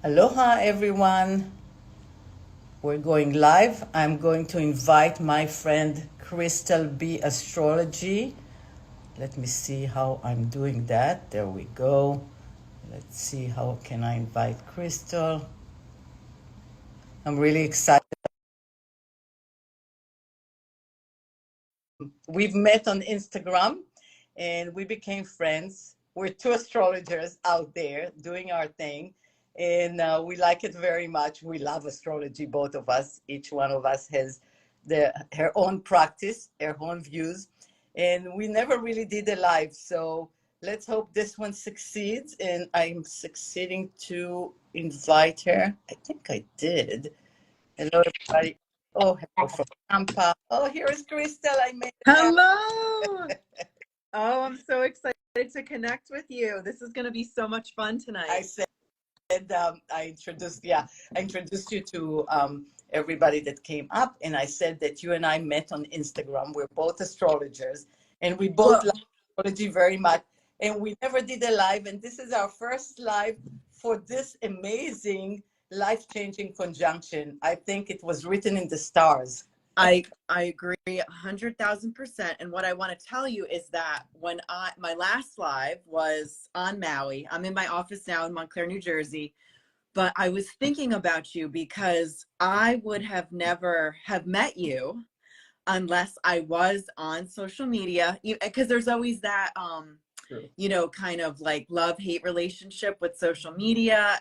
Aloha, everyone. We're going live. I'm going to invite my friend Crystal B Astrology. Let me see how I'm doing that. There we go. Let's see how can I invite Crystal. I'm really excited. We've met on Instagram and we became friends. We're two astrologers out there doing our thing, and we like it very much. We love astrology, both of us. Each one of us has her own practice, her own views, and we never really did a live. So let's hope this one succeeds. And I'm succeeding to invite her. I think I did. Hello, everybody. Oh, hello from Tampa. Oh, here is Crystal. I made it happen. Hello. Oh, I'm so excited to connect with you. This is going to be so much fun tonight. I said I introduced you to everybody that came up, and I said that you and I met on Instagram. We're both astrologers, and we both love astrology very much. And we never did a live, and this is our first live for this amazing, life-changing conjunction. I think it was written in the stars. I agree 100,000%. And what I want to tell you is that when my last live was on Maui, I'm in my office now in Montclair, New Jersey, but I was thinking about you because I would have never have met you unless I was on social media, because there's always that, kind of like love-hate relationship with social media.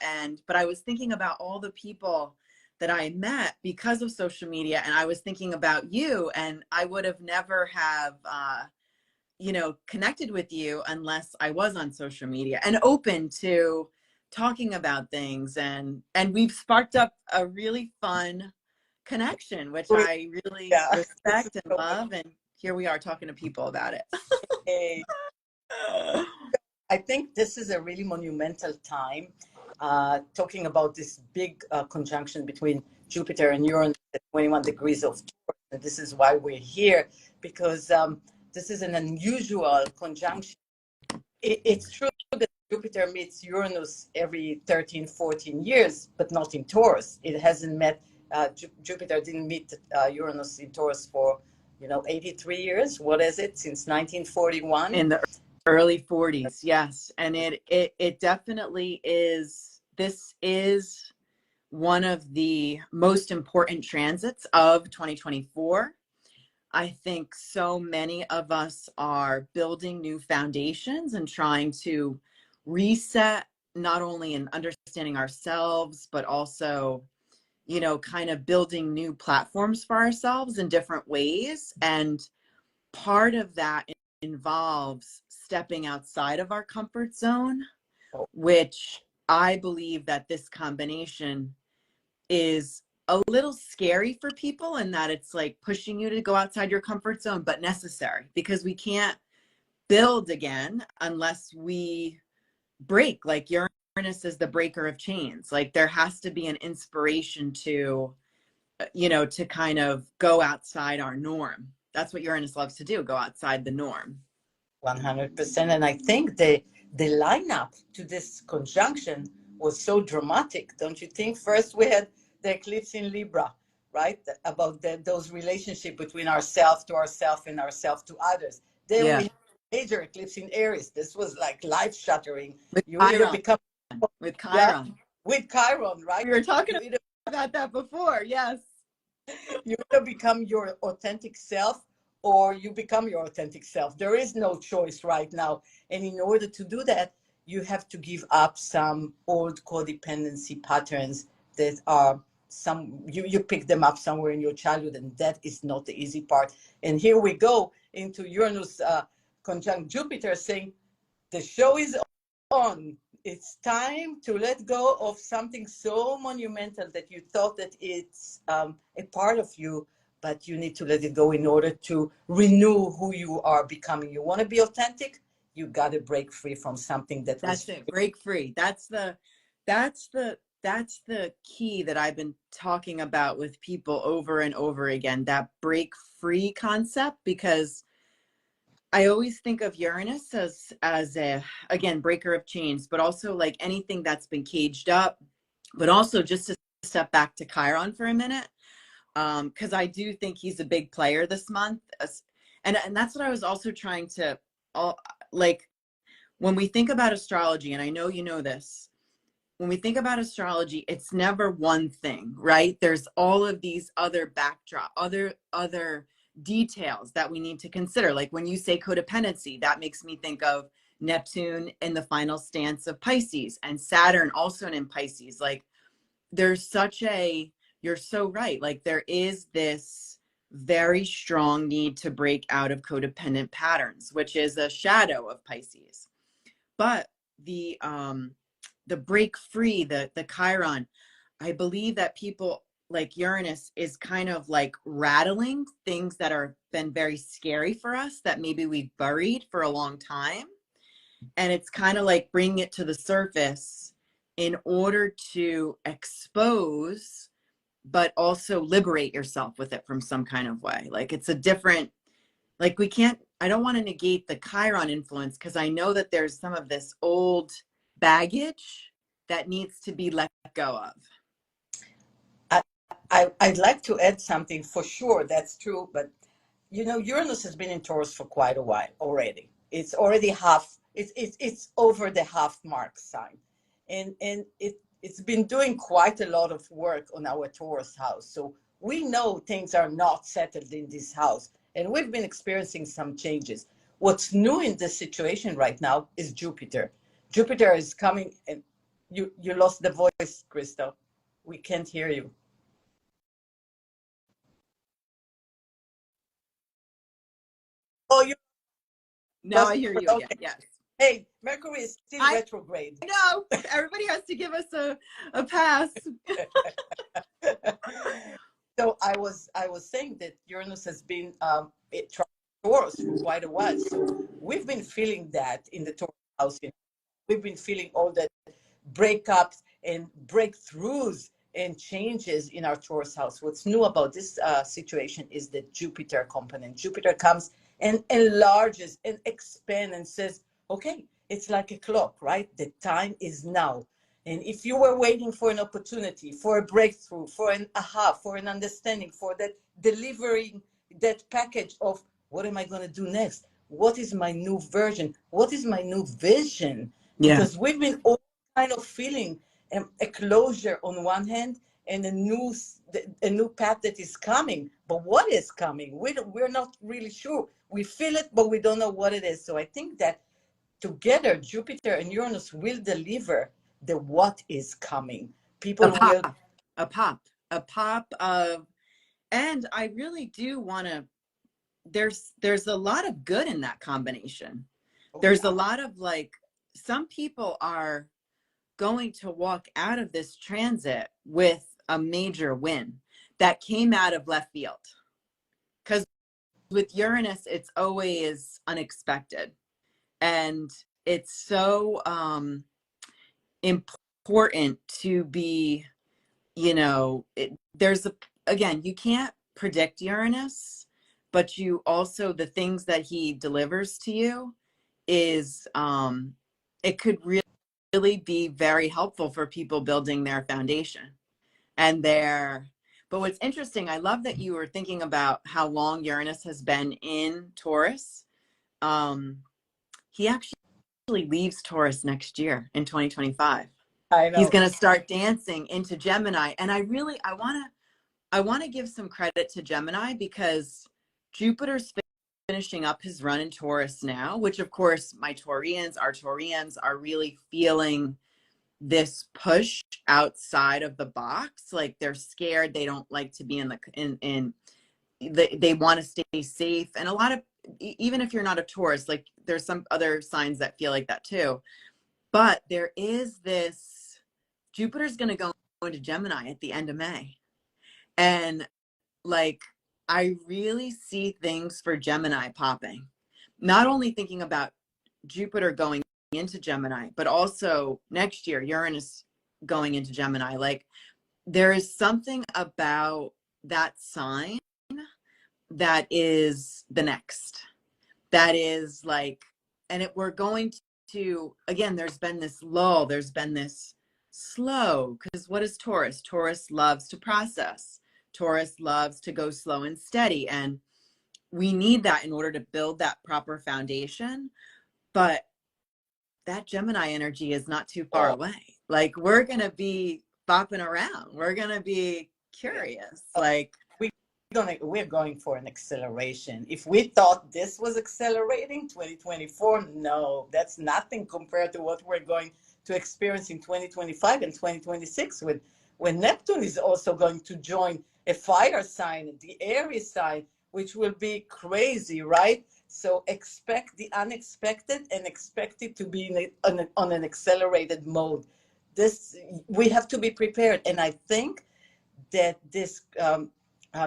But I was thinking about all the people that I met because of social media, and I was thinking about you, and I would have never have, connected with you unless I was on social media and open to talking about things. And we've sparked up a really fun connection, which I really respect and love. And here we are talking to people about it. Hey. I think this is a really monumental time, talking about this big conjunction between Jupiter and Uranus at 21 degrees of Taurus. And this is why we're here, because this is an unusual conjunction. It's true that Jupiter meets Uranus every 13, 14 years, but not in Taurus. It hasn't met, Jupiter didn't meet Uranus in Taurus for, 83 years. What is it? Since 1941? In the early 40s, yes. And it definitely is. This is one of the most important transits of 2024. I think so many of us are building new foundations and trying to reset, not only in understanding ourselves, but also, kind of building new platforms for ourselves in different ways. And part of that involves stepping outside of our comfort zone, which I believe that this combination is a little scary for people, and that it's like pushing you to go outside your comfort zone, but necessary, because we can't build again unless we break. Like Uranus is the breaker of chains. Like there has to be an inspiration to, to kind of go outside our norm. That's what Uranus loves to do, go outside the norm. 100%. And I think the lineup to this conjunction was so dramatic, don't you think? First, we had the eclipse in Libra, right? About those relationship between ourself to ourself and ourself to others. Then we had major eclipse in Aries. This was like life-shattering. You either become with Chiron. With Chiron, right? We were talking about that before, yes. You either become your authentic self or you become your authentic self. There is no choice right now. And in order to do that, you have to give up some old codependency patterns that are you pick them up somewhere in your childhood, and that is not the easy part. And here we go into Uranus conjunct Jupiter, saying the show is on. It's time to let go of something so monumental that you thought that it's a part of you, but you need to let it go in order to renew who you are becoming. You want to be authentic? You got to break free from something that's it. Break free. That's the key that I've been talking about with people over and over again, that break free concept, because I always think of Uranus as a, again, breaker of chains, but also like anything that's been caged up But also just to step back to Chiron for a minute, because I do think he's a big player this month. And that's what I was also trying to, like, when we think about astrology, and I know you know this, when we think about astrology, it's never one thing, right? There's all of these other backdrop, other details that we need to consider. Like when you say codependency, that makes me think of Neptune in the final stance of Pisces and Saturn also in Pisces. Like there's such a, you're so right. Like there is this very strong need to break out of codependent patterns, which is a shadow of Pisces. But the break free, the Chiron, I believe that people like Uranus is kind of like rattling things that are been very scary for us that maybe we've buried for a long time. And it's kind of like bringing it to the surface in order to expose, but also liberate yourself with it from some kind of way. Like it's a different, like we can't, I don't want to negate the Chiron influence because I know that there's some of this old baggage that needs to be let go of. I'd like to add something for sure. That's true. But, Uranus has been in Taurus for quite a while already. It's already it's over the half mark sign. And it's been doing quite a lot of work on our Taurus house. So we know things are not settled in this house. And we've been experiencing some changes. What's new in this situation right now is Jupiter. Jupiter is coming, and you lost the voice, Crystal. We can't hear you. Oh, you Now lost. I hear you again. Okay. Yes. Hey, Mercury is still retrograde. I know. Everybody has to give us a pass. So I was saying that Uranus has been Taurus for quite a while. So we've been feeling that in the Taurus house. We've been feeling all the breakups and breakthroughs and changes in our Taurus house. What's new about this situation is the Jupiter component. Jupiter comes and enlarges and expands and says, okay, it's like a clock, right? The time is now. And if you were waiting for an opportunity, for a breakthrough, for an aha, for an understanding, for that delivering that package of what am I going to do next? What is my new version? What is my new vision? Because we've been all kind of feeling a closure on one hand and a new path that is coming. But what is coming? We're not really sure. We feel it, but we don't know what it is. So I think that together, Jupiter and Uranus will deliver the what is coming. People will a pop of, and I really do want to, there's a lot of good in that combination. There's a lot of like, some people are going to walk out of this transit with a major win that came out of left field. Because with Uranus, it's always unexpected. And it's so important to be, again, you can't predict Uranus, but you also, the things that he delivers to you is, it could really be very helpful for people building their foundation and but what's interesting, I love that you were thinking about how long Uranus has been in Taurus. He actually leaves Taurus next year in 2025. I know. He's going to start dancing into Gemini. And I want to give some credit to Gemini because Jupiter's finishing up his run in Taurus now, which of course our Taurians are really feeling this push outside of the box. Like they're scared. They don't like to be they want to stay safe. And a lot of, even if you're not a Taurus, like there's some other signs that feel like that too. But there is this, Jupiter's going to go into Gemini at the end of May. And like, I really see things for Gemini popping. Not only thinking about Jupiter going into Gemini, but also next year, Uranus going into Gemini. Like there is something about that sign that is the next. That is like, and we're going to, again, there's been this lull, there's been this slow, because what is Taurus? Taurus loves to process. Taurus loves to go slow and steady. And we need that in order to build that proper foundation. But that Gemini energy is not too far Oh, away. Like, we're going to be bopping around. We're going to be curious. Like, we're going for an acceleration. If we thought this was accelerating 2024, no, that's nothing compared to what we're going to experience in 2025 and 2026 with when Neptune is also going to join a fire sign, the Aries sign, which will be crazy, right? So expect the unexpected and expect it to be on an accelerated mode. This, we have to be prepared, and I think that this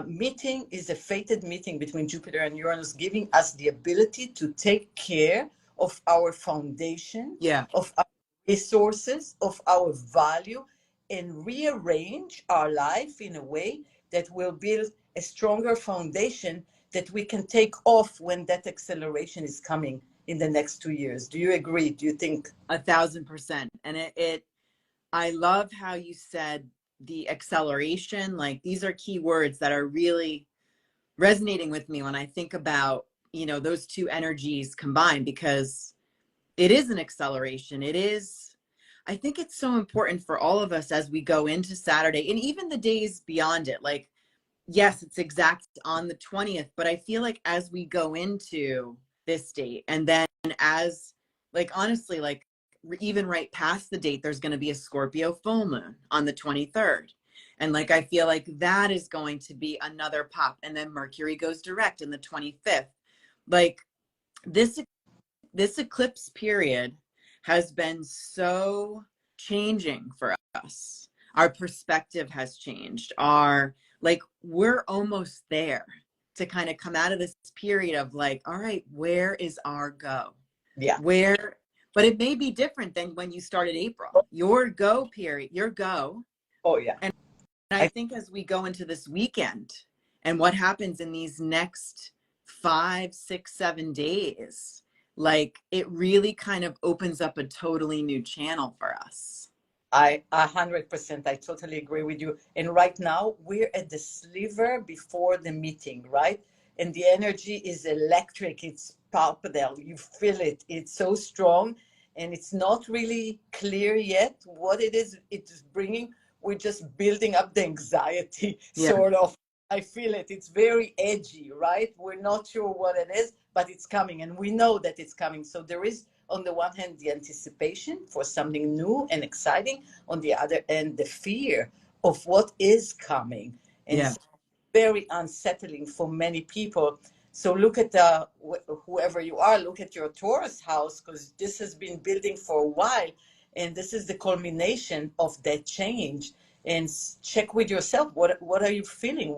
meeting is a fated meeting between Jupiter and Uranus, giving us the ability to take care of our foundation, yeah, of our resources, of our value, and rearrange our life in a way that will build a stronger foundation that we can take off when that acceleration is coming in the next 2 years. Do you agree? Do you think? 1000%. And I love how you said the acceleration. Like, these are key words that are really resonating with me when I think about, those two energies combined, because it is an acceleration. I think it's so important for all of us as we go into Saturday and even the days beyond it. Like, yes, it's exact on the 20th, but I feel like as we go into this date, and then as, like, honestly, like, even right past the date, there's going to be a Scorpio full moon on the 23rd. And like, I feel like that is going to be another pop. And then Mercury goes direct in the 25th. Like, this eclipse period has been so changing for us. Our perspective has changed. We're almost there to kind of come out of this period of like, all right, where is our go? Yeah. But it may be different than when you started April. Your go period, your go. Oh, yeah. And I think as we go into this weekend and what happens in these next 5, 6, 7 days, like, it really kind of opens up a totally new channel for us. 100%, I totally agree with you. And right now we're at the sliver before the meeting, right? And the energy is electric. It's palpable. You feel it. It's so strong, and it's not really clear yet what it is it's bringing. We're just building up the anxiety, Yeah. sort of. I feel it. It's very edgy, right? We're not sure what it is, but it's coming, and we know that it's coming. So there is, on the one hand, the anticipation for something new and exciting. On the other hand, the fear of what is coming. And Yeah. so very unsettling for many people. So look at whoever you are, look at your Taurus house, because this has been building for a while. And this is the culmination of that change. And check with yourself, what are you feeling?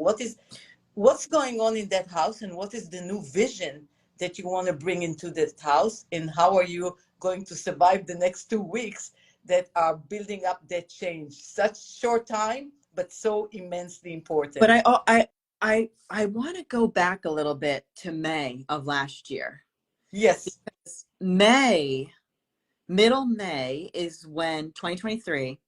What's going on in that house, and what is the new vision that you want to bring into that house, and how are you going to survive the next 2 weeks that are building up that change? Such short time, but so immensely important. But I want to go back a little bit to May of last year. Yes. Because middle May is when 2023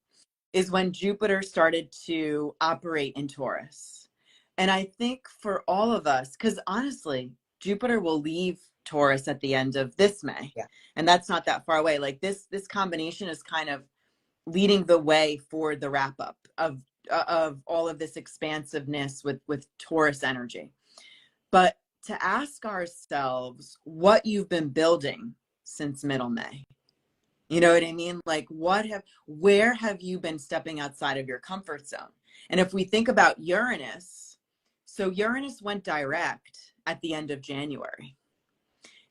is when Jupiter started to operate in Taurus. And I think for all of us, because honestly, Jupiter will leave Taurus at the end of this May. Yeah. And that's not that far away. Like, this combination is kind of leading the way for the wrap up of all of this expansiveness with Taurus energy. But to ask ourselves what you've been building since middle May. You know what I mean? Like, where have you been stepping outside of your comfort zone? And if we think about Uranus, so Uranus went direct at the end of January.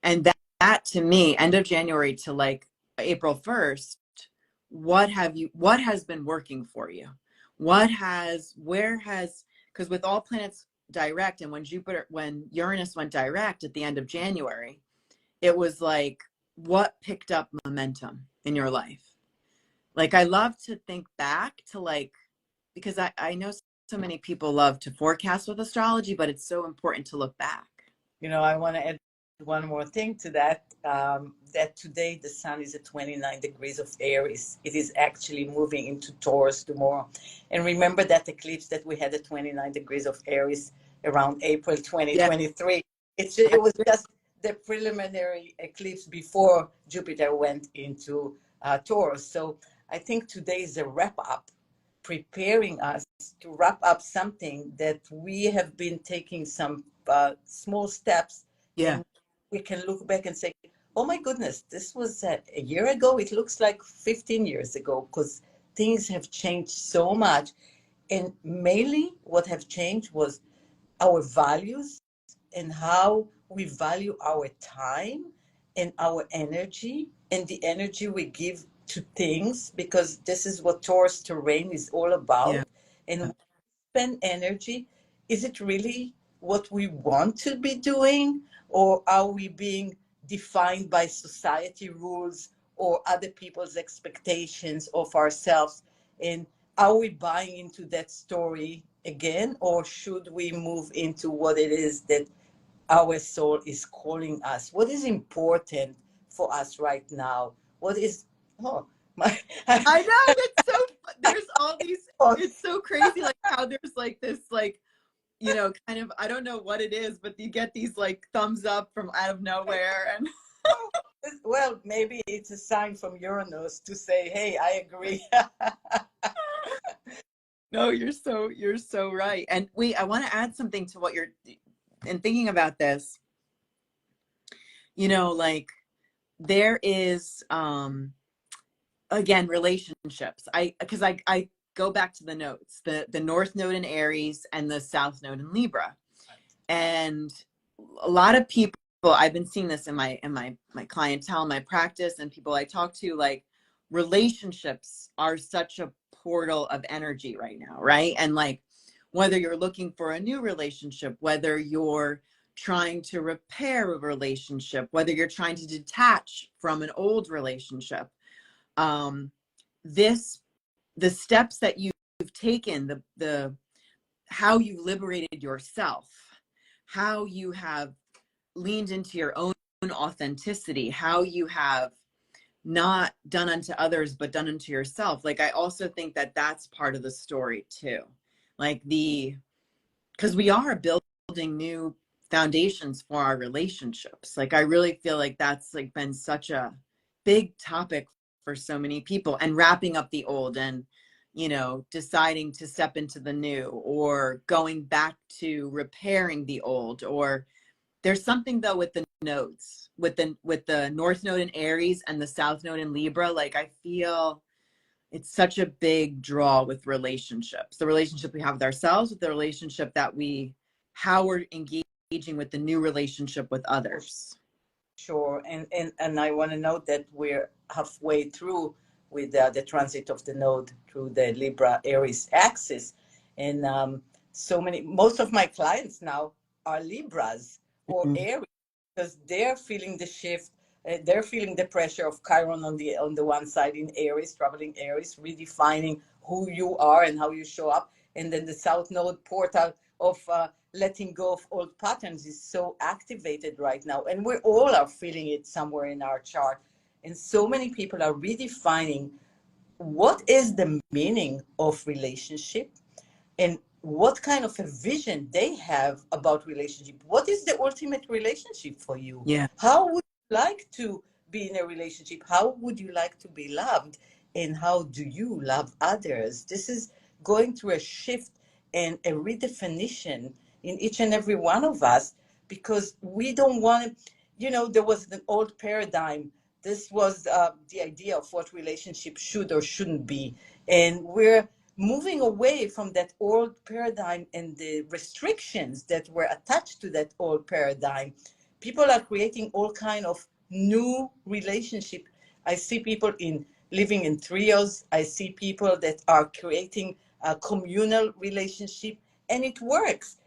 And that to me, end of January to like April 1st, what has been working for you? Because with all planets direct, and when Uranus went direct at the end of January, it was like, what picked up momentum in your life? Like, I love to think back to, like, because I know so many people love to forecast with astrology, but it's so important to look back. I want to add one more thing to that, that today the sun is at 29 degrees of Aries. It is actually moving into Taurus tomorrow. And remember that eclipse that we had at 29 degrees of Aries around April Yeah. 2023. It was just the preliminary eclipse before Jupiter went into Taurus. So I think today is a wrap up, preparing us to wrap up something that we have been taking some small steps, Yeah. and we can look back and say, oh my goodness, this was a year ago. It looks like 15 years ago, because things have changed so much. And mainly what have changed was our values and how we value our time and our energy and the energy we give to things, because this is what Taurus terrain is all Yeah. about. And spend energy, is it really what we want to be doing, or are we being defined by society rules or other people's expectations of ourselves? And are we buying into that story again, or should we move into what it is that our soul is calling us? What is important for us right now? What is, oh my, I know, it's so, there's all these, it's so crazy, like how there's like this, like, you know, kind of, I don't know what it is, but you get these like thumbs up from out of nowhere. And well, maybe it's a sign from Uranus to say, hey, I agree. no, you're so right. And wait, I want to add something to what you're, in thinking about this, you know, like there is, again, relationships. Because I go back to the notes, the North Node in Aries and the South Node in Libra. And a lot of people, I've been seeing this in my clientele, my practice, and people I talk to, like relationships are such a portal of energy right now, right? And like whether you're looking for a new relationship, whether you're trying to repair a relationship, whether you're trying to detach from an old relationship, this, the steps that you've taken, the how you liberated yourself, how you have leaned into your own authenticity, how you have not done unto others but done unto yourself. Like I also think that that's part of the story too, like the, because we are building new foundations for our relationships. Like I really feel like that's like been such a big topic for so many people, and wrapping up the old and, you know, deciding to step into the new, or going back to repairing the old. Or there's something though with the nodes, with the North Node in Aries and the South Node in Libra. Like I feel it's such a big draw with relationships, the relationship we have with ourselves, with the relationship that we, how we're engaging with the new relationship with others. Sure. And I want to note that we're halfway through with the transit of the node through the Libra Aries axis. And most of my clients now are Libras or Mhm. Aries, because they're feeling the shift. They're feeling the pressure of Chiron on the one side in Aries, traveling Aries, redefining who you are and how you show up. And then the South Node portal of letting go of old patterns is so activated right now, and we all are feeling it somewhere in our chart. And so many people are redefining what is the meaning of relationship, and what kind of a vision they have about relationship. What is the ultimate relationship for you? Yeah. How would you like to be in a relationship? How would you like to be loved? And how do you love others? This is going through a shift and a redefinition in each and every one of us, because we don't want to, there was an old paradigm. This was the idea of what relationship should or shouldn't be. And we're moving away from that old paradigm and the restrictions that were attached to that old paradigm. People are creating all kind of new relationship. I see people in living in trios. I see people that are creating a communal relationship, and it works.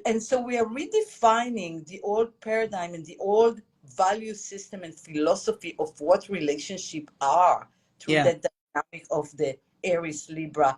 And so we are redefining the old paradigm and the old value system and philosophy of what relationship are through Yeah. the dynamic of the Aries Libra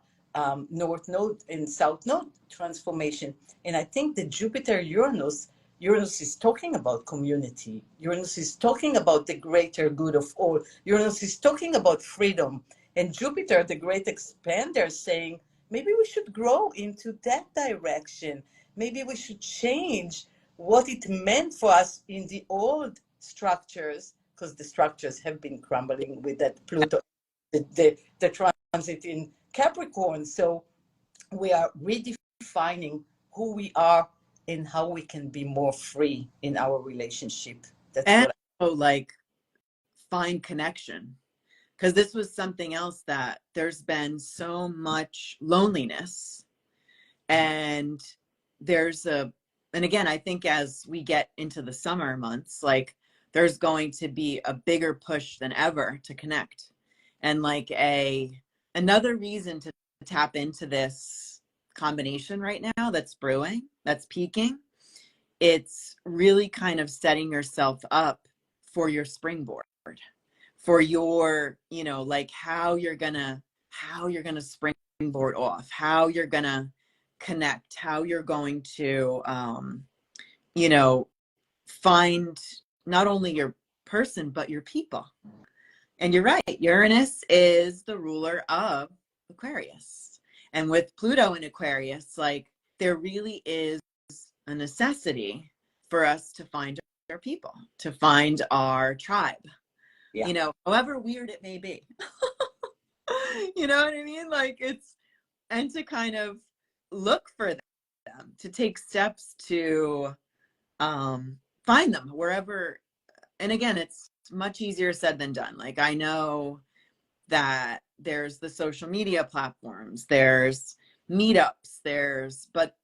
North Node and South Node transformation. And I think the Jupiter Uranus Uranus is talking about community. Uranus is talking about the greater good of all. Uranus is talking about freedom. And Jupiter, the great expander, saying, maybe we should grow into that direction. Maybe we should change what it meant for us in the old structures, because the structures have been crumbling with that Pluto, the transit in Capricorn. So we are redefining who we are and how we can be more free in our relationship. That's And what like find connection, because this was something else that there's been so much loneliness, and and again, I think as we get into the summer months, like there's going to be a bigger push than ever to connect. And like another reason to tap into this combination right now that's brewing, that's peaking, it's really kind of setting yourself up for your springboard, for your, like how you're gonna springboard off, how you're gonna connect, how you're going to find not only your person but your people. And you're right, Uranus is the ruler of Aquarius, and with Pluto in Aquarius, like there really is a necessity for us to find our people, to find our tribe, however weird it may be. You know what I mean? Like and to kind of look for them, to take steps to find them wherever. And again, it's much easier said than done. Like I know that there's the social media platforms, there's meetups, but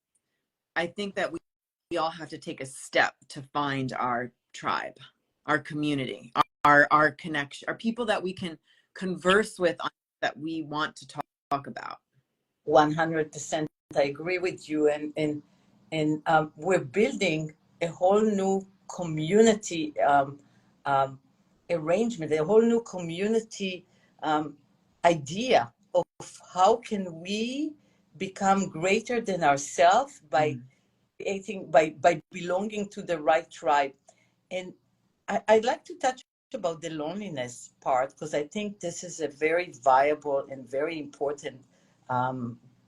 I think that we all have to take a step to find our tribe, our community, our connection, our people that we can converse with, that we want to talk about. 100%. I agree with you. And we're building a whole new community arrangement, a whole new community idea of how can we become greater than ourselves by creating, by belonging to the right tribe. And I'd like to touch about the loneliness part, because I think this is a very viable and very important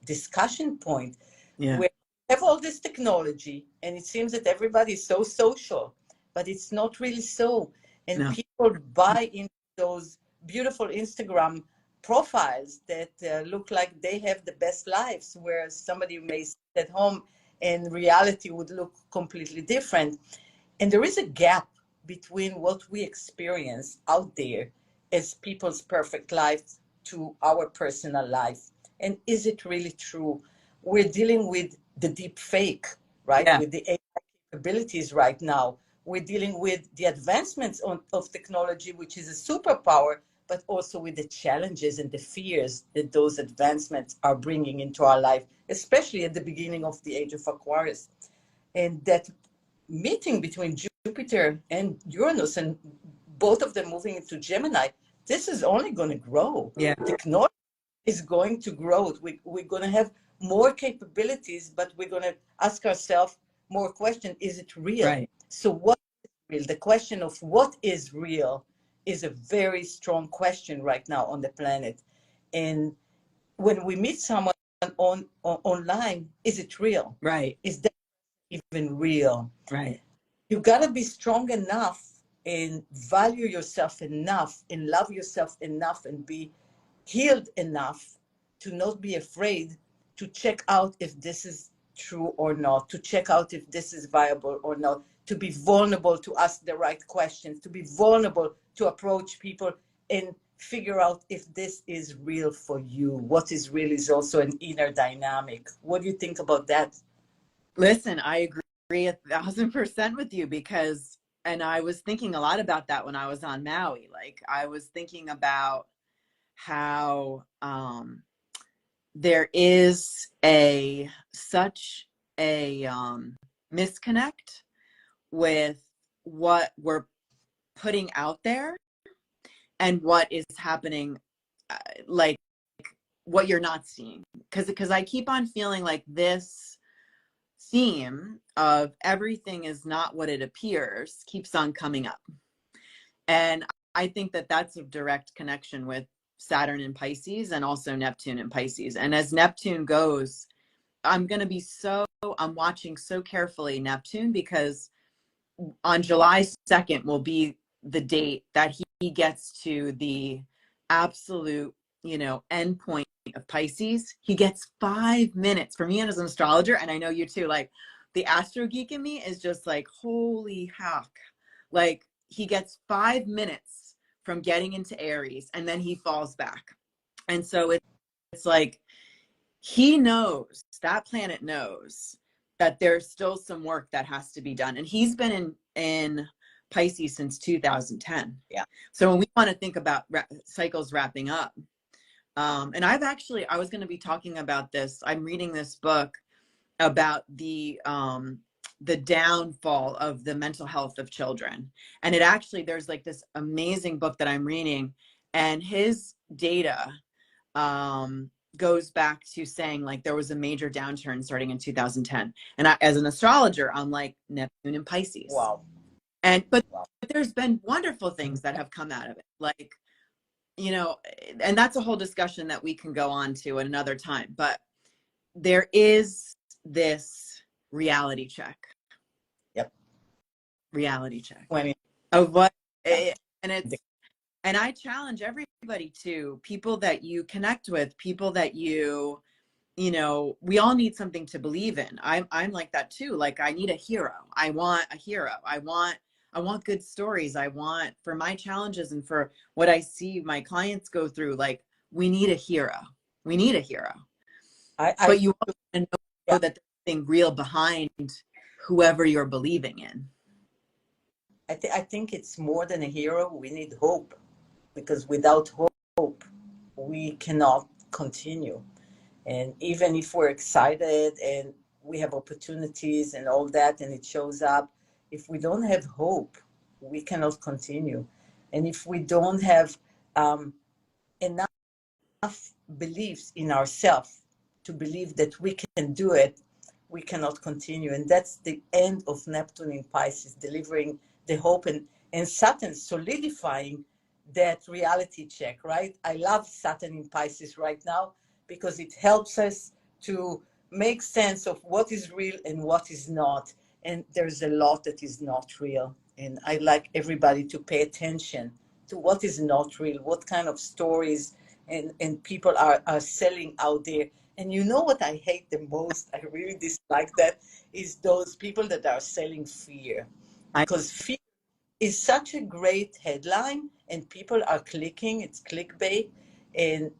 discussion point. Yeah. Where we have all this technology and it seems that everybody is so social, but it's not really so. And No. people buy into those beautiful Instagram profiles that look like they have the best lives, whereas somebody may sit at home and reality would look completely different. And there is a gap between what we experience out there as people's perfect life to our personal life. And is it really true? We're dealing with the deep fake, right? Yeah. With the AI capabilities right now. We're dealing with the advancements of technology, which is a superpower, but also with the challenges and the fears that those advancements are bringing into our life, especially at the beginning of the age of Aquarius. And that meeting between Jupiter and Uranus, and both of them moving into Gemini, this is only going to grow. Yeah. Technology is going to grow. We're going to have more capabilities, but we're going to ask ourselves more questions. Is it real? Right. So what is real? The question of what is real is a very strong question right now on the planet. And when we meet someone online, is it real? Right. Is that even real? Right. You got to be strong enough and value yourself enough and love yourself enough and be healed enough to not be afraid to check out if this is true or not, to check out if this is viable or not, to be vulnerable, to ask the right questions, to be vulnerable, to approach people and figure out if this is real for you. What is real is also an inner dynamic. What do you think about that? Listen, I agree 1,000% with you, because, and I was thinking a lot about that when I was on Maui. Like I was thinking about how there is such a misconnect with what we're putting out there and what is happening, like what you're not seeing. Because I keep on feeling like this theme of everything is not what it appears keeps on coming up. And I think that that's a direct connection with Saturn in Pisces and also Neptune in Pisces. And as Neptune goes, I'm watching so carefully Neptune, because on July 2nd will be the date that he gets to the absolute, end point of Pisces. He gets 5 minutes. For me as an astrologer, and I know you too, like the astro geek in me is just like, holy heck. Like he gets 5 minutes from getting into Aries and then he falls back. And so it's like, he knows, that planet knows that there's still some work that has to be done. And he's been in Pisces since 2010. Yeah. So when we want to think about cycles wrapping up, and I was going to be talking about this. I'm reading this book about the downfall of the mental health of children. And there's like this amazing book that I'm reading, and his data, goes back to saying like there was a major downturn starting in 2010. And as an astrologer, I'm like Neptune and Pisces. Wow. But there's been wonderful things that have come out of it. Like, and that's a whole discussion that we can go on to at another time. But there is this reality check. Yep. Reality check. Of what? And it's, and I challenge everybody to, people that you connect with, people that we all need something to believe in. I'm like that too. Like I need a hero. I want a hero. I want good stories. I want, for my challenges and for what I see my clients go through, like we need a hero. We need a hero. But you want to know that there's something real behind whoever you're believing in. I think it's more than a hero. We need hope. Because without hope, we cannot continue. And even if we're excited and we have opportunities and all that, and it shows up, if we don't have hope, we cannot continue. And if we don't have enough beliefs in ourselves to believe that we can do it, we cannot continue. And that's the end of Neptune in Pisces, delivering the hope, and Saturn solidifying that reality check, right? I love Saturn in Pisces right now because it helps us to make sense of what is real and what is not. And there's a lot that is not real. And I like everybody to pay attention to what is not real, what kind of stories and people are selling out there. And you know what I hate the most? I really dislike that, is those people that are selling fear. Because fear is such a great headline and people are clicking, it's clickbait. And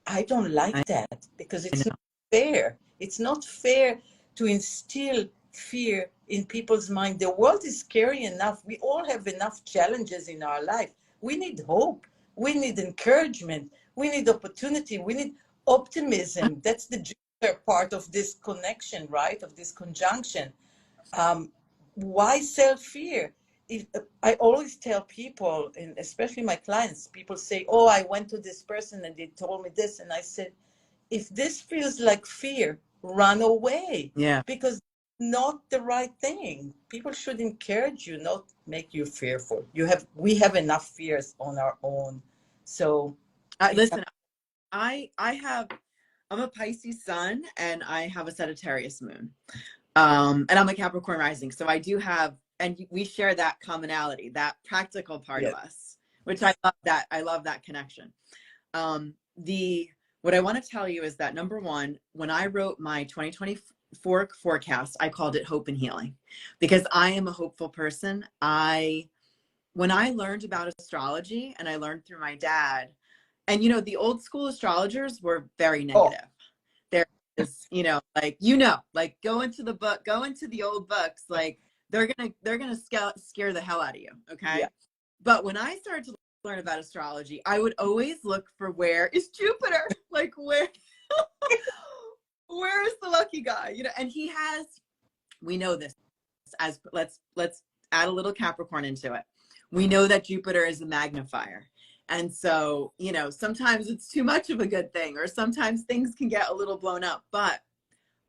I don't like that because it's not fair. It's not fair to instill fear in people's mind. The world is scary enough. We all have enough challenges in our life. We need hope. We need encouragement. We need opportunity. We need optimism. That's the Jupiter part of this connection, right? Of this conjunction. Why sell fear? I always tell people, and especially my clients, people say, oh, I went to this person and they told me this. And I said, if this feels like fear, run away. Yeah. Because not the right thing. People should encourage you, not make you fearful. We have enough fears on our own. So listen, I'm a Pisces sun and I have a Sagittarius moon. And I'm a Capricorn rising. So I do have, and we share that commonality, that practical part of us, which I love that connection. What I want to tell you is that, number one, when I wrote my 2024 forecast, I called it Hope and Healing, because I am a hopeful person. When I learned about astrology, and I learned through my dad, and the old school astrologers were very negative. There is, like go into the old books, like they're gonna scare the hell out of you. Okay. Yeah. But when I started to learn about astrology, I would always look for, where is Jupiter? Like where is the lucky guy? And we know this, as let's add a little Capricorn into it. We know that Jupiter is a magnifier. And so, sometimes it's too much of a good thing, or sometimes things can get a little blown up. But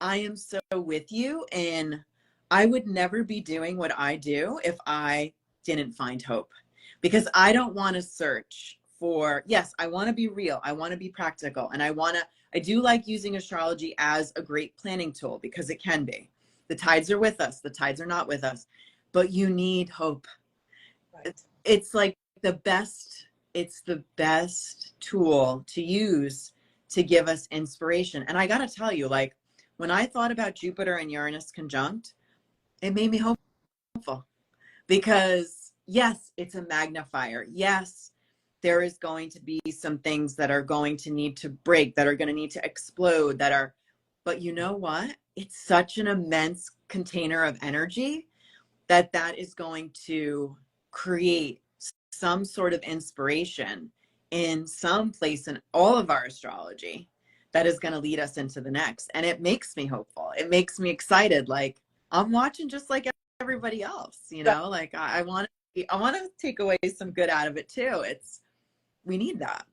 I am so with you, and I would never be doing what I do if I didn't find hope, because I don't want to search for, yes, I want to be real. I want to be practical. And I do like using astrology as a great planning tool, because it can be. The tides are with us. The tides are not with us, but you need hope. Right. It's like it's the best tool to use to give us inspiration. And I got to tell you, like, when I thought about Jupiter and Uranus conjunct, it made me hopeful, because yes, it's a magnifier. Yes, there is going to be some things that are going to need to break, that are going to need to explode, but you know what? It's such an immense container of energy that is going to create some sort of inspiration in some place in all of our astrology that is going to lead us into the next. And it makes me hopeful. It makes me excited. Like, I'm watching just like everybody else, like I want to take away some good out of it too. We need that.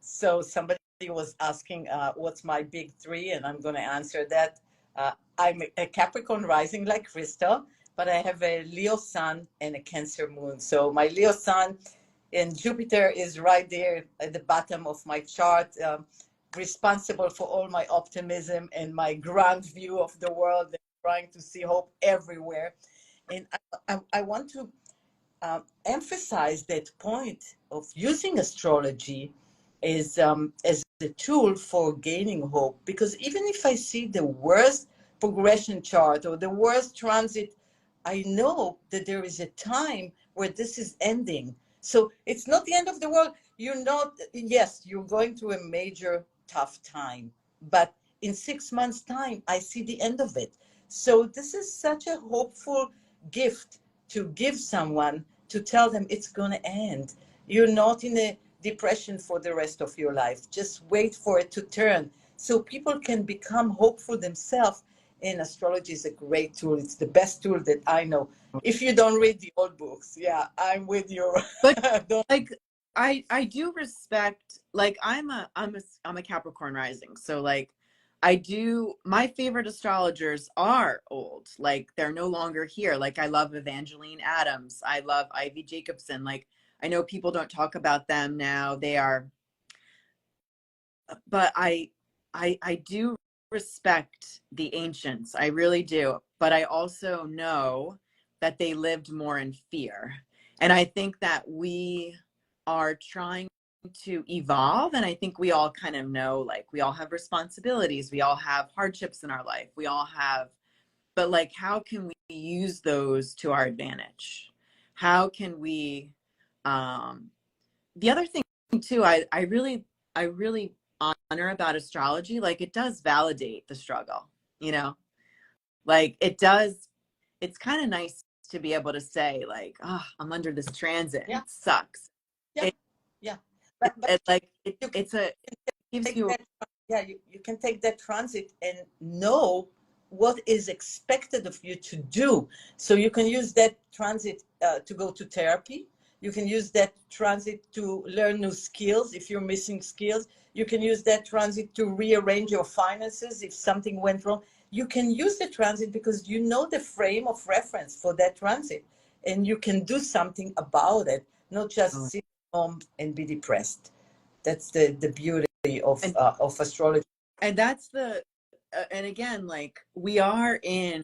So somebody was asking, what's my big three? And I'm going to answer that. I'm a Capricorn rising like Crystal, but I have a Leo sun and a Cancer moon. So my Leo sun and Jupiter is right there at the bottom of my chart, responsible for all my optimism and my grand view of the world, and trying to see hope everywhere. And I want to emphasize that point of using astrology as a tool for gaining hope. Because even if I see the worst progression chart or the worst transit, I know that there is a time where this is ending. So it's not the end of the world. Yes, you're going through a major tough time, but in 6 months' time, I see the end of it. So this is such a hopeful gift to give someone, to tell them it's going to end. You're not in a depression for the rest of your life. Just wait for it to turn so people can become hopeful themselves. And astrology is a great tool. It's the best tool that I know. If you don't read the old books, yeah, I'm with you. But like, I do respect, like, I'm a Capricorn rising. So like, my favorite astrologers are old. Like, they're no longer here. Like, I love Evangeline Adams. I love Ivy Jacobson. Like, I know people don't talk about them now. But I do respect the ancients. I really do. But I also know that they lived more in fear. And I think that we are trying to evolve. And I think we all kind of know, like, we all have responsibilities. We all have hardships in our life. But like, how can we use those to our advantage? How can we, the other thing too, I really honor about astrology, like, it does validate the struggle, like it does. It's kind of nice to be able to say, like, oh, I'm under this transit. Yeah. It sucks. Yeah. It, Yeah. It gives you. You can take that transit and know what is expected of you to do. So you can use that transit to go to therapy. You can use that transit to learn new skills if you're missing skills. You can use that transit to rearrange your finances if something went wrong. You can use the transit because you know the frame of reference for that transit, and you can do something about it, not just sit home and be depressed. That's the beauty of astrology. And that's and again, like, we are in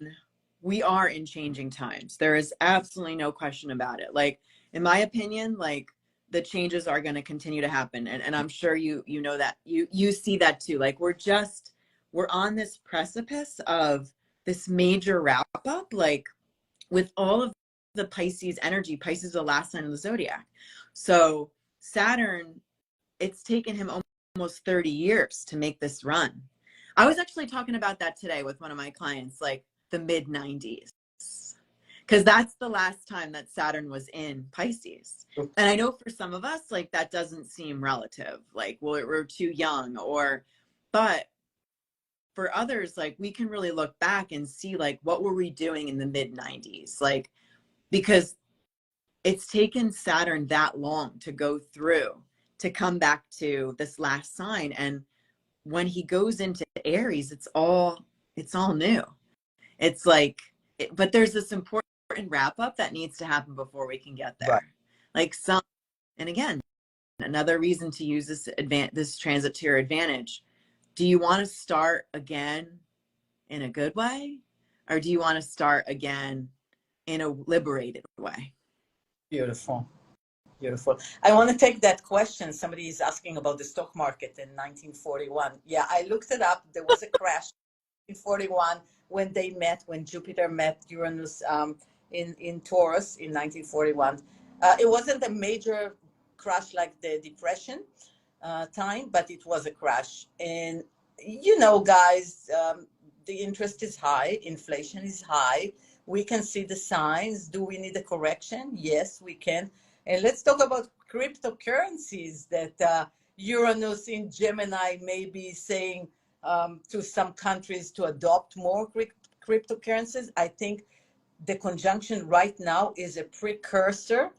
changing times. There is absolutely no question about it. Like, in my opinion, like, the changes are going to continue to happen. And I'm sure you know that you see that too. Like, we're on this precipice of this major wrap up, like, with all of the Pisces energy. Pisces is the last sign of the zodiac. So Saturn, it's taken him almost 30 years to make this run. I was actually talking about that today with one of my clients, like the mid 90s, because that's the last time that Saturn was in Pisces. And I know for some of us, like, that doesn't seem relative, like, well, we're too young, but for others, like, we can really look back and see, like, what were we doing in the mid 90s? Like, because it's taken Saturn that long to go through, to come back to this last sign. And when he goes into Aries, it's all new. It's like, but there's this important wrap up that needs to happen before we can get there. Right. Like and again, another reason to use this transit to your advantage. Do you want to start again in a good way, or do you want to start again in a liberated way? Beautiful. Beautiful. I want to take that question. Somebody is asking about the stock market in 1941. Yeah, I looked it up. There was a crash in 41 when Jupiter met Uranus in Taurus in 1941. It wasn't a major crash like the Depression time, but it was a crash. And, guys, the interest is high, inflation is high. We can see the signs. Do we need a correction? Yes, we can. And let's talk about cryptocurrencies that Uranus in Gemini may be saying to some countries to adopt more cryptocurrencies. I think the conjunction right now is a precursor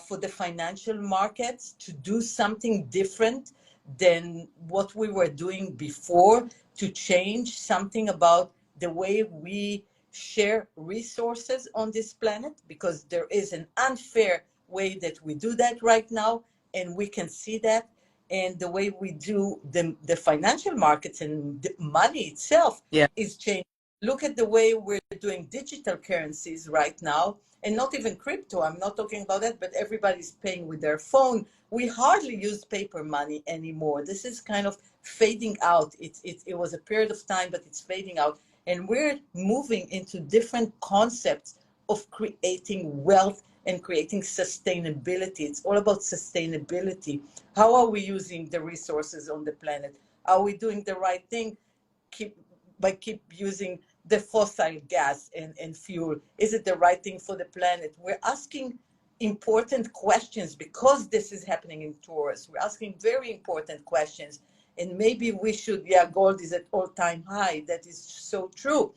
for the financial markets to do something different than what we were doing before, to change something about the way we share resources on this planet, because there is an unfair way that we do that right now, and we can see that. And the way we do the financial markets and the money itself is changing. Look at the way we're doing digital currencies right now, and not even crypto. I'm not talking about that, but everybody's paying with their phone. We hardly use paper money anymore. This is kind of fading out. It was a period of time, but it's fading out. And we're moving into different concepts of creating wealth and creating sustainability. It's all about sustainability. How are we using the resources on the planet? Are we doing the right thing? Keep using the fossil gas and fuel? Is it the right thing for the planet? We're asking important questions because this is happening in Taurus. We're asking very important questions. And maybe we should, gold is at all-time high. That is so true.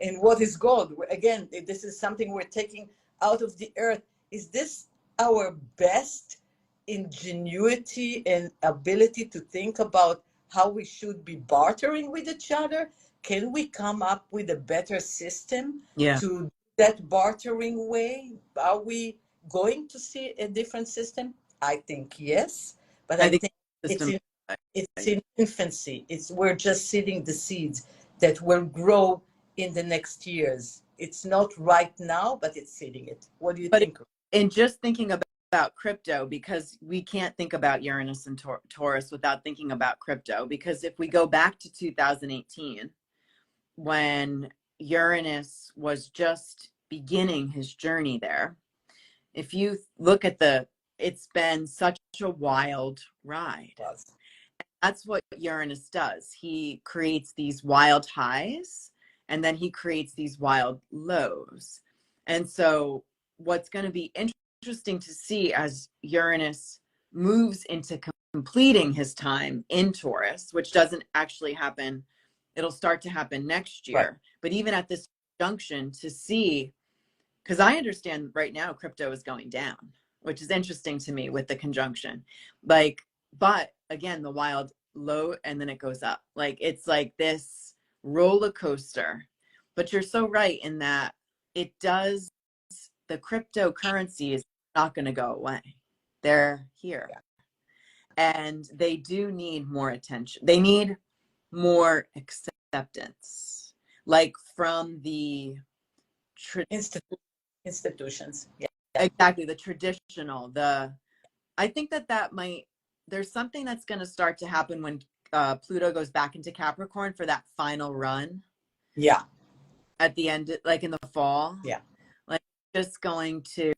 And what is gold? Again, this is something we're taking out of the earth. Is this our best ingenuity and ability to think about how we should be bartering with each other? Can we come up with a better system to that bartering way? Are we going to see a different system? I think yes, but I think it's in infancy. We're just seeding the seeds that will grow in the next years. It's not right now, but it's seeding it. What do you think? And just thinking about crypto, because we can't think about Uranus and Taurus without thinking about crypto, because if we go back to 2018, when Uranus was just beginning his journey there, if you look at it's been such a wild ride. That's what Uranus does. He creates these wild highs, and then he creates these wild lows. And so what's going to be interesting to see as Uranus moves into completing his time in Taurus, which doesn't actually happen, it'll start to happen next year. Right. But even at this junction, to see, because I understand right now crypto is going down, which is interesting to me with the conjunction. But again, the wild low, and then it goes up. It's like this roller coaster. But you're so right in that the cryptocurrency is not going to go away. They're here. And they do need more attention. They need more acceptance, from the institutions. Exactly. The traditional, I think there's something that's going to start to happen when Pluto goes back into Capricorn for that final run. Yeah. At the end, in the fall. Yeah. Just going to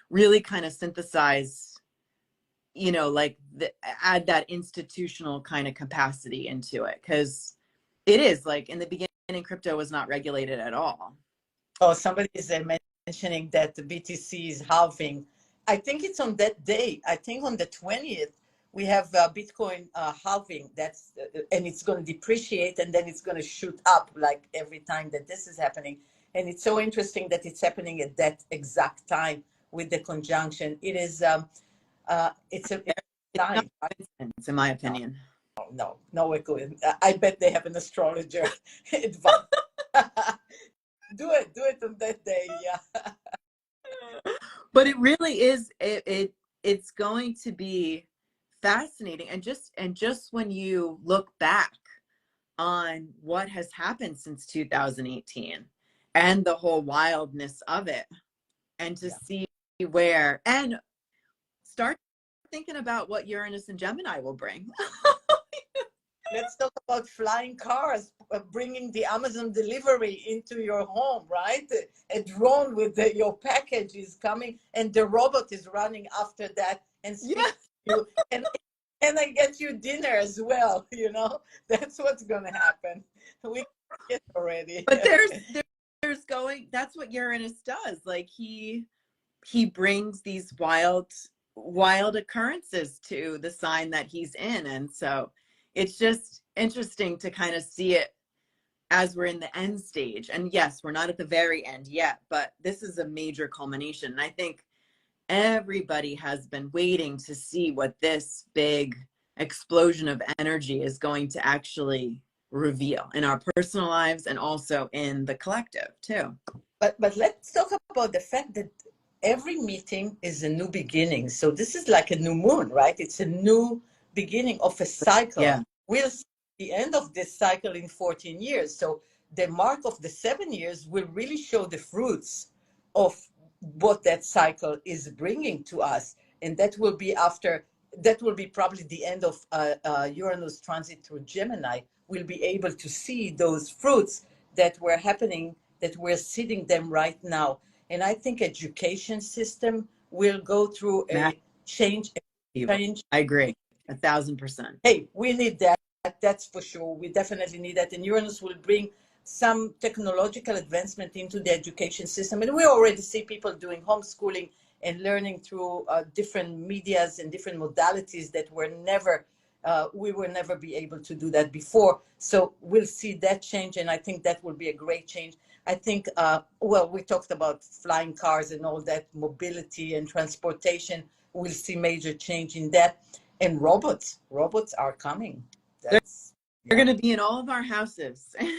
really kind of synthesize, add that institutional kind of capacity into it. Because it is in the beginning, crypto was not regulated at all. Oh, somebody is mentioning that the BTC is halving. I think it's on that day. I think on the 20th, we have Bitcoin halving. And it's going to depreciate, and then it's going to shoot up every time that this is happening. And it's so interesting that it's happening at that exact time with the conjunction. It is, it's a sign. In my opinion. no clue. I bet they have an astrologer advice. Do it on that day. Yeah. But it really is, it's going to be fascinating. And just when you look back on what has happened since 2018 and the whole wildness of it, and to see where, and start thinking about what Uranus and Gemini will bring. Let's talk about flying cars, bringing the Amazon delivery into your home, right? A drone with your package is coming, and the robot is running after that and speaks to you. And I get you dinner as well. You know, that's what's gonna happen. We get already. But there's going. That's what Uranus does. Like he brings these wild occurrences to the sign that he's in, and so it's just interesting to kind of see it as we're in the end stage. And yes, we're not at the very end yet, but this is a major culmination. And I think everybody has been waiting to see what this big explosion of energy is going to actually reveal in our personal lives and also in the collective too. But let's talk about the fact that every meeting is a new beginning. So this is like a new moon, right? It's a new beginning of a cycle. Yeah. We'll see the end of this cycle in 14 years. So the mark of the 7 years will really show the fruits of what that cycle is bringing to us. And that will be probably the end of Uranus transit through Gemini. We'll be able to see those fruits that were happening, that we're seeing them right now. And I think education system will go through a change. I agree, 1,000%. Hey, we need that. That's for sure. We definitely need that. And Uranus will bring some technological advancement into the education system. And we already see people doing homeschooling and learning through different medias and different modalities that we will never be able to do that before. So we'll see that change. And I think that will be a great change. I think, we talked about flying cars and all that, mobility and transportation. We'll see major change in that. And robots are coming. They're going to be in all of our houses. And,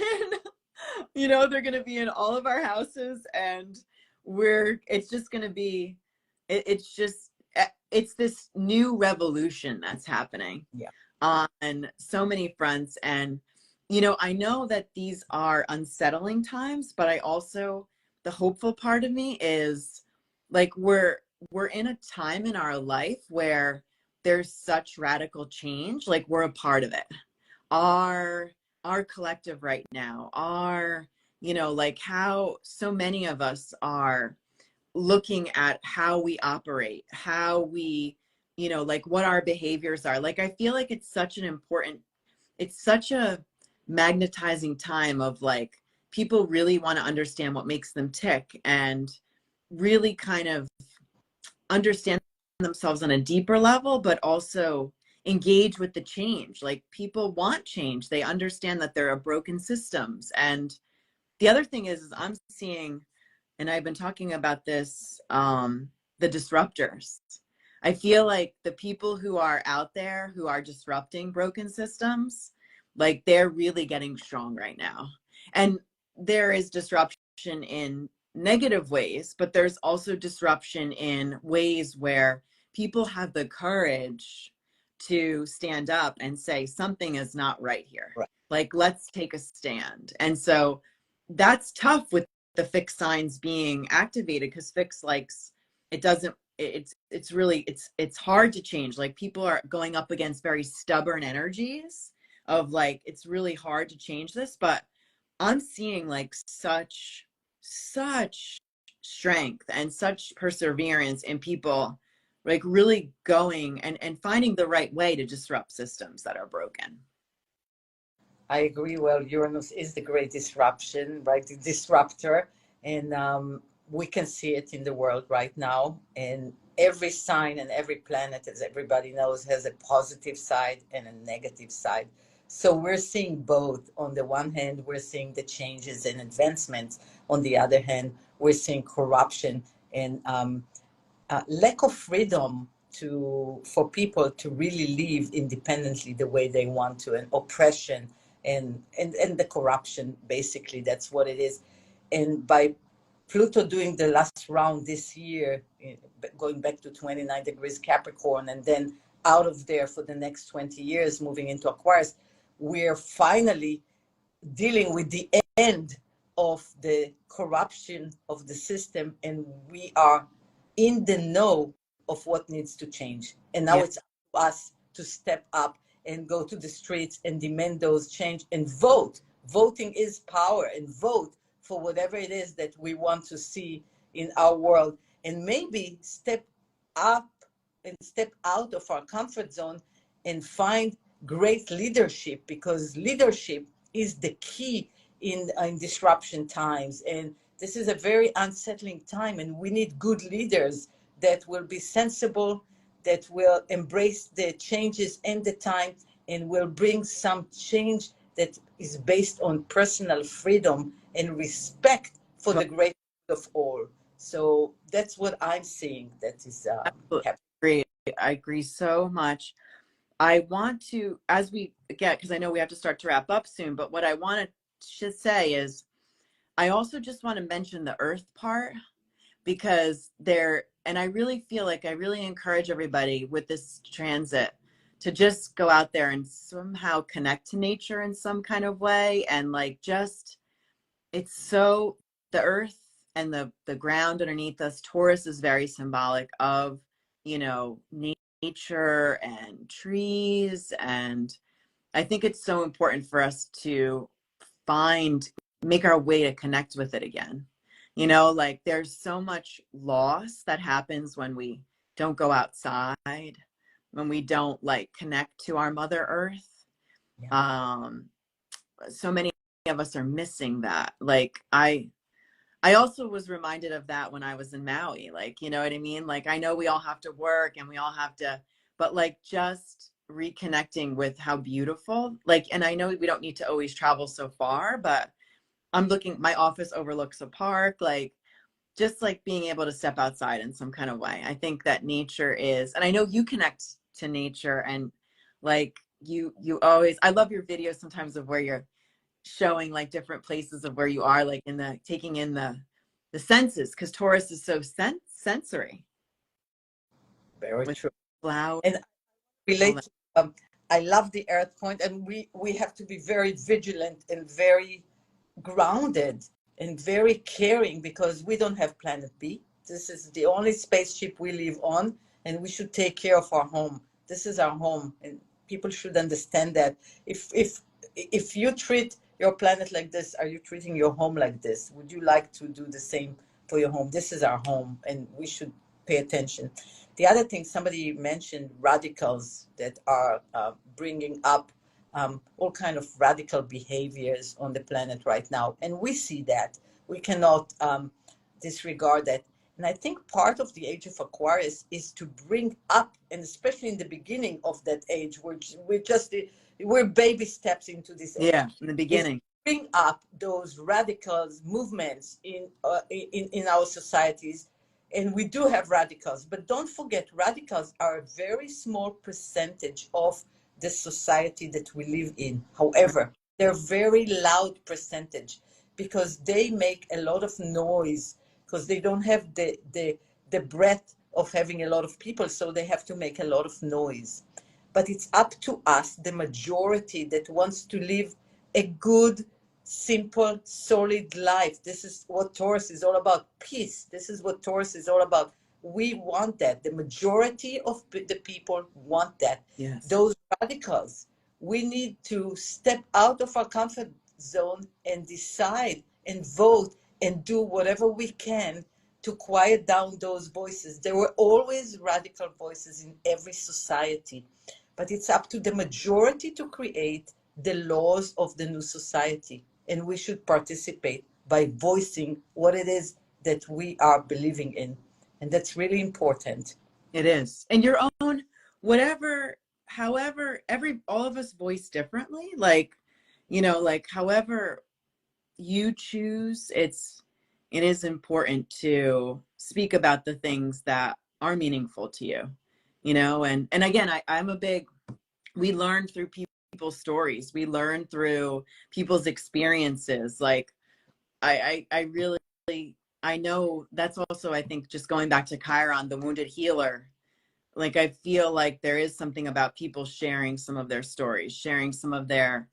they're going to be in all of our houses. And it's just going to be, it's this new revolution that's happening on so many fronts. And, I know that these are unsettling times, but the hopeful part of me is like, we're in a time in our life where there's such radical change. Like we're a part of it. Our collective right now, like how so many of us are looking at how we operate, how we, like what our behaviors are. Like, I feel like it's such a magnetizing time of like, people really want to understand what makes them tick and really kind of understand themselves on a deeper level, but also engage with the change. Like people want change. They understand that there are broken systems. And the other thing is I'm seeing, and I've been talking about this, the disruptors. I feel like the people who are out there who are disrupting broken systems, like they're really getting strong right now. And there is disruption in negative ways, but there's also disruption in ways where people have the courage to stand up and say something is not right here. Right. Like, let's take a stand. And so that's tough with the fixed signs being activated, because fixed likes, it's hard to change. Like people are going up against very stubborn energies of like, it's really hard to change this, but I'm seeing like such strength and such perseverance in people, like really going and finding the right way to disrupt systems that are broken. I agree. Well, Uranus is the great disruption, right? The disruptor. And we can see it in the world right now. And every sign and every planet, as everybody knows, has a positive side and a negative side. So we're seeing both. On the one hand, we're seeing the changes and advancements. On the other hand, we're seeing corruption and lack of freedom for people to really live independently the way they want to, and oppression and the corruption, basically that's what it is. And by Pluto doing the last round this year, going back to 29 degrees Capricorn, and then out of there for the next 20 years, moving into Aquarius, we're finally dealing with the end of the corruption of the system, and we are in the know of what needs to change. And now Yeah. it's up to us to step up and go to the streets and demand those change and vote. Voting is power, and vote for whatever it is that we want to see in our world, and maybe step up and step out of our comfort zone and find great leadership, because leadership is the key in disruption times. And this is a very unsettling time, and we need good leaders that will be sensible, that will embrace the changes in the time, and will bring some change that is based on personal freedom and respect for the great good of all. So that's what I'm seeing that is happening. Agree. I agree so much. I want to, as we get, because I know we have to start to wrap up soon, but what I want to say is, I also just want to mention the earth part, because and I really feel like I really encourage everybody with this transit to just go out there and somehow connect to nature in some kind of way. And like, just, it's so, the earth and the ground underneath us, Taurus is very symbolic of, you know, nature and trees. And I think it's so important for us to make our way to connect with it again. You know, like there's so much loss that happens when we don't go outside, when we don't like connect to our Mother Earth. Yeah. So many of us are missing that. Like I also was reminded of that when I was in Maui. Like, you know what I mean? Like, I know we all have to work and we all have to, but like just reconnecting with how beautiful, like, and I know we don't need to always travel so far, but I'm looking, my office overlooks a park, like just like being able to step outside in some kind of way. I think that nature is, and I know you connect to nature, and like you always, I love your videos sometimes of where you're showing like different places of where you are, like in the taking in the senses, because Taurus is so sensory Very with true. flowers, And all that. relate. I love the earth point, and we have to be very vigilant and very grounded and very caring, because we don't have planet B. This is the only spaceship we live on, and we should take care of our home. This is our home, and people should understand that. If you treat your planet like this, are you treating your home like this? Would you like to do the same for your home? This is our home, and we should pay attention. The other thing, somebody mentioned radicals that are bringing up all kind of radical behaviors on the planet right now, and we see that. We cannot disregard that. And I think part of the age of Aquarius is to bring up, and especially in the beginning of that age, we're baby steps into this age, Yeah, in the is beginning. bring up those radicals movements in our societies. And we do have radicals, but don't forget, radicals are a very small percentage of the society that we live in. However, they're very loud percentage, because they make a lot of noise, because they don't have the breadth of having a lot of people, so they have to make a lot of noise. But it's up to us, the majority that wants to live a good, simple, solid life. This is what Taurus is all about. Peace. This is what Taurus is all about. We want that. The majority of the people want that. Yes, Those radicals, we need to step out of our comfort zone and decide and vote and do whatever we can to quiet down those voices. There were always radical voices in every society, but it's up to the majority to create the laws of the new society. And we should participate by voicing what it is that we are believing in. And that's really important. it is. And your own, whatever, however, all of us voice differently. Like, you know, like however you choose, it is important to speak about the things that are meaningful to you. you know, and again, I'm a big, we learn through people's stories. We learn through people's experiences. Like I really, I know that's also, I think, just going back to Chiron, the wounded healer, like I feel like there is something about people sharing some of their stories, sharing some of their,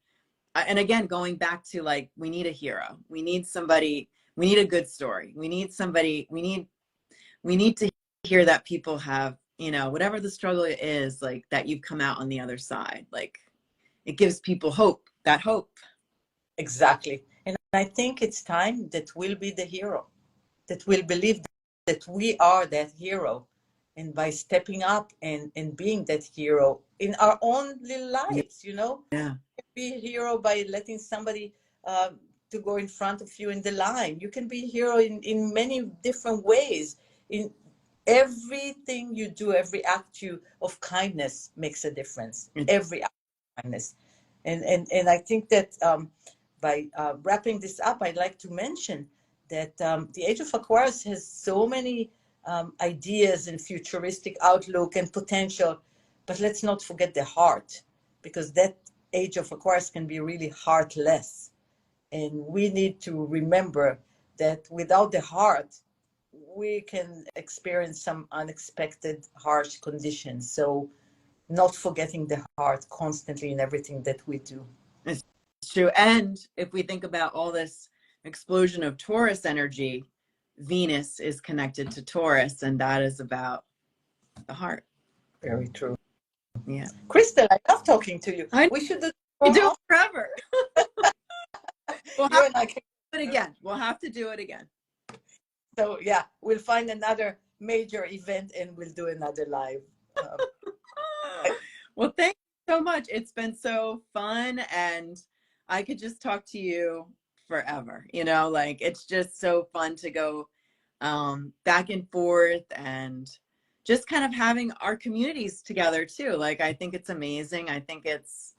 and again, going back to like, we need a hero. We need somebody, we need a good story. We need somebody, we need to hear that people have, you know, whatever the struggle is, like that you've come out on the other side. Like it gives people hope, that hope. Exactly. And I think it's time that we'll be the hero, that we'll believe that we are that hero. And by stepping up and being that hero in our own little lives, you know, Yeah. be a hero by letting somebody to go in front of you in the line. You can be a hero in many different ways. In everything you do, every act you of kindness makes a difference. Every act of kindness. And I think that by wrapping this up, I'd like to mention that the Age of Aquarius has so many ideas and futuristic outlook and potential, but let's not forget the heart, because that Age of Aquarius can be really heartless. And we need to remember that without the heart, we can experience some unexpected harsh conditions. So not forgetting the heart constantly in everything that we do. It's true. And if we think about all this explosion of Taurus energy, Venus is connected to Taurus, and that is about the heart. Very true. Yeah. Crystal, I love talking to you. I We should do it forever. You and I can do it again. We'll have to do it again. So yeah, we'll find another major event and we'll do another live. Well, thank you so much. It's been so fun, and I could just talk to you forever. You know, like it's just so fun to go back and forth, and just kind of having our communities together too. Like I think it's amazing. I think it's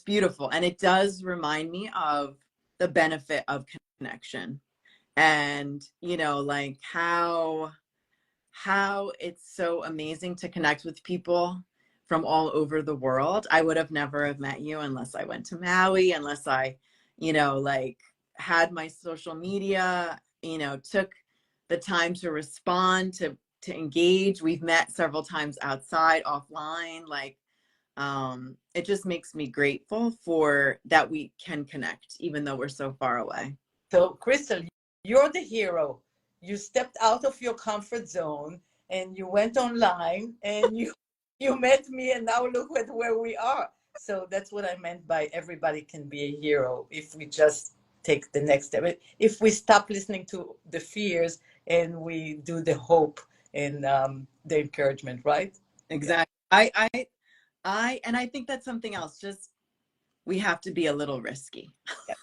beautiful, and it does remind me of the benefit of connection, and you know, like how it's so amazing to connect with people from all over the world. I would have never have met you unless I went to Maui, unless I, you know, like had my social media, you know, took the time to respond, to engage. We've met several times outside, offline, like it just makes me grateful for that we can connect even though we're so far away. So Crystal, you're the hero. You stepped out of your comfort zone and you went online and you met me, and now look at where we are. So that's what I meant by everybody can be a hero if we just take the next step. If we stop listening to the fears and we do the hope and the encouragement, right? Exactly. And I think that's something else. Just we have to be a little risky. Yeah.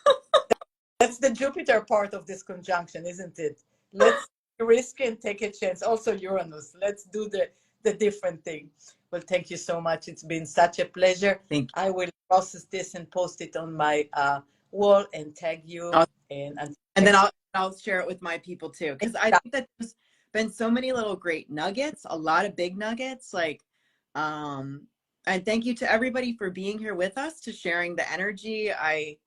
That's the Jupiter part of this conjunction, isn't it? Let's risk and take a chance. Also Uranus. Let's do the different thing. Well, thank you so much. It's been such a pleasure. Thank you. I will process this and post it on my wall and tag you. And then I'll share it with my people too, because I think that there's been so many little great nuggets, a lot of big nuggets. Like, and thank you to everybody for being here with us, to sharing the energy. I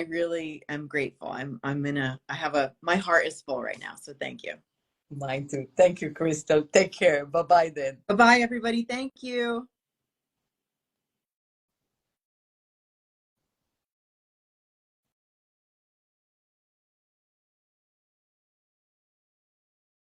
really am grateful. My heart is full right now. So thank you. Mine too. Thank you, Crystal. Take care. Bye-bye then. Bye-bye, everybody. Thank you.